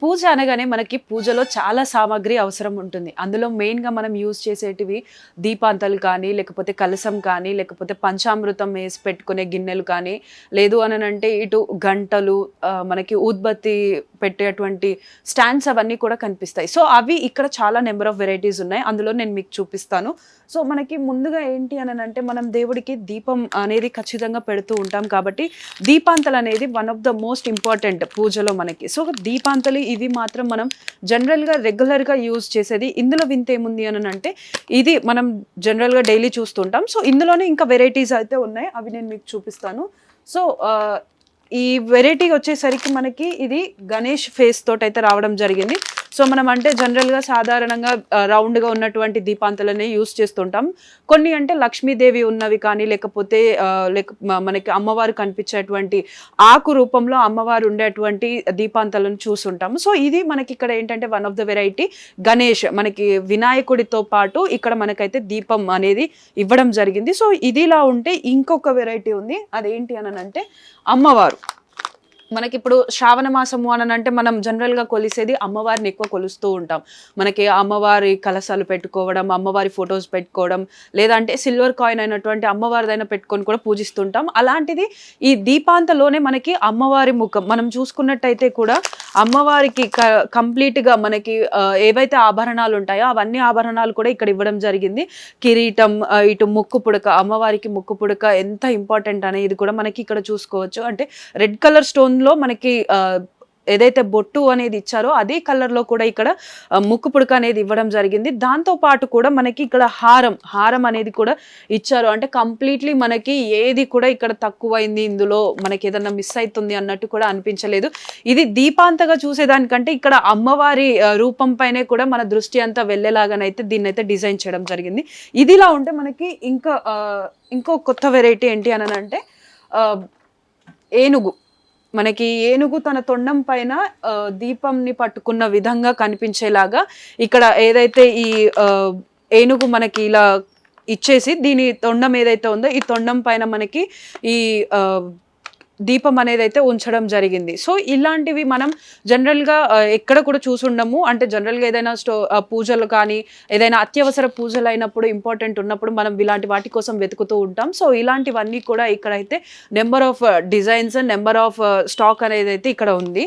పూజ అనగానే మనకి పూజలో చాలా సామాగ్రి అవసరం ఉంటుంది. అందులో మెయిన్‌గా మనం యూజ్ చేసేటివి దీపాంతాలు కానీ, లేకపోతే కలశం కానీ, లేకపోతే పంచామృతం ఏసి పెట్టుకునే గిన్నెలు కానీ, లేదు అననంటే ఇటు గంటలు, మనకి ఊద్బత్తి పెట్టేటువంటి స్టాండ్స్ అవన్నీ కూడా కనిపిస్తాయి. సో, అవి ఇక్కడ చాలా నంబర్ ఆఫ్ వెరైటీస్ ఉన్నాయి. అందులో నేను మీకు చూపిస్తాను. సో, మనకి ముందుగా ఏంటి అననంటే మనం దేవుడికి దీపం అనేది ఖచ్చితంగా పెడుతూ ఉంటాం కాబట్టి, దీపాంతలు అనేది one of the most important పూజలో మనకి. సో, దీపాంతలు ఇవి మాత్రం మనం జనరల్‌గా రెగ్యులర్‌గా యూజ్ చేసేది. ఇందులో వింత ఏముంది అననంటే ఇది మనం జనరల్‌గా డైలీ చూస్తుంటాం. సో, ఇందులోనే ఇంకా వెరైటీస్ అయితే ఉన్నాయి. అవి నేను మీకు చూపిస్తాను. సో, ఈ వెరైటీ వచ్చేసరికి మనకి ఇది గణేష్ ఫేస్ తోటైతే రావడం జరిగింది. సో, మనం అంటే జనరల్‌గా సాధారణంగా రౌండ్‌గా ఉన్నటువంటి దీపాంతలనే యూజ్ చేస్తుంటాం. కొన్ని అంటే లక్ష్మీదేవి ఉన్నవి కానీ, లేకపోతే మనకి అమ్మవారు కనిపించేటువంటి ఆకు రూపంలో అమ్మవారు ఉండేటువంటి దీపాంతలను చూసుంటాము. సో, ఇది మనకి ఇక్కడ ఏంటంటే one of the variety Ganesh, మనకి వినాయకుడితో పాటు ఇక్కడ మనకైతే దీపం అనేది ఇవ్వడం జరిగింది. సో, ఇదిలా ఉంటే ఇంకొక వెరైటీ ఉంది. అదేంటి అననంటే అమ్మవారు. మనకిప్పుడు శ్రావణ మాసము అనంటే మనం జనరల్‌గా కొలిసేది అమ్మవారిని ఎక్కువ కొలుస్తూ ఉంటాం. మనకి అమ్మవారి కలశాలు పెట్టుకోవడం, అమ్మవారి ఫోటోస్ పెట్టుకోవడం, లేదంటే సిల్వర్ కాయిన్ అయినటువంటి అమ్మవారిదైనా పెట్టుకొని కూడా పూజిస్తుంటాం. అలాంటిది ఈ దీపాంతలోనే మనకి అమ్మవారి ముఖం మనం చూసుకున్నట్టయితే కూడా అమ్మవారికి కంప్లీట్‌గా మనకి ఏవైతే ఆభరణాలు ఉంటాయో అవన్నీ ఆభరణాలు కూడా ఇక్కడ ఇవ్వడం జరిగింది. కిరీటం, ఇటు ముక్కు పుడక, అమ్మవారికి ముక్కు పుడక ఎంత ఇంపార్టెంట్ అనేది కూడా మనకి ఇక్కడ చూసుకోవచ్చు. అంటే రెడ్ కలర్ స్టోన్‌లో మనకి ఏదైతే బొట్టు అనేది ఇచ్చారో అదే కలర్‌లో కూడా ఇక్కడ ముక్కు పుడక అనేది ఇవ్వడం జరిగింది. దాంతో పాటు కూడా మనకి ఇక్కడ హారం అనేది కూడా ఇచ్చారు. అంటే కంప్లీట్‌లీ మనకి ఏది కూడా ఇక్కడ తక్కువైంది, ఇందులో మనకి ఏదన్నా మిస్ అయితుంది అన్నట్టు కూడా అనిపించలేదు. ఇది దీపాంతగా చూసేదానికంటే ఇక్కడ అమ్మవారి రూపం పైనే కూడా మన దృష్టి అంతా వెళ్ళేలాగానైతే దీన్నైతే డిజైన్ చేయడం జరిగింది. ఇదిలా ఉంటే మనకి ఇంకో కొత్త వెరైటీ ఏంటి అననంటే ఏనుగు. మనకి ఏనుగు తన తొండం పైన దీపంని పట్టుకున్న విధంగా కనిపించేలాగా ఇక్కడ ఏదైతే ఈ ఏనుగు మనకి ఇలా ఇచ్చేసి దీని తొండం ఏదైతే ఉందో ఈ తొండం పైన మనకి ఈ దీపం అనేది అయితే ఉంచడం జరిగింది. సో, ఇలాంటివి మనం జనరల్‌గా ఎక్కడ కూడా చూసుండము. అంటే జనరల్‌గా ఏదైనా పూజలు కానీ, ఏదైనా అత్యవసర పూజలు అయినప్పుడు ఇంపార్టెంట్ ఉన్నప్పుడు మనం ఇలాంటి వాటి కోసం వెతుకుతూ ఉంటాం. సో, ఇలాంటివన్నీ కూడా ఇక్కడైతే number of designs, number of stock అనేది అయితే ఇక్కడ ఉంది.